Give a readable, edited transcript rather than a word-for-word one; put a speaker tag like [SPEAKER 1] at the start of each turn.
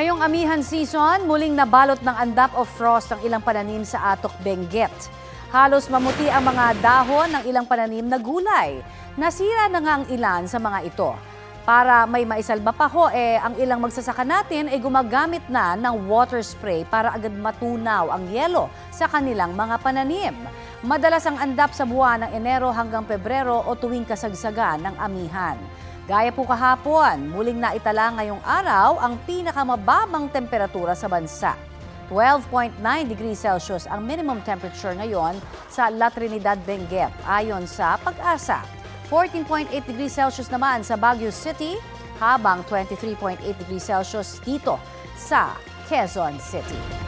[SPEAKER 1] Ngayong amihan season, muling nabalot ng andap of frost ang ilang pananim sa Atok, Benguet. Halos mamuti ang mga dahon ng ilang pananim na gulay. Nasira na nga ang ilan sa mga ito. Para may maisalba pa ho, ang ilang magsasaka natin ay gumagamit na ng water spray para agad matunaw ang yelo sa kanilang mga pananim. Madalas ang andap sa buwan ng Enero hanggang Pebrero o tuwing kasagsagan ng amihan. Gaya po kahapon, muling naitala ngayong araw ang pinakamababang temperatura sa bansa. 12.9 degrees Celsius ang minimum temperature ngayon sa La Trinidad, Benguet, ayon sa Pag-asa. 14.8 degrees Celsius naman sa Baguio City, habang 23.8 degrees Celsius dito sa Quezon City.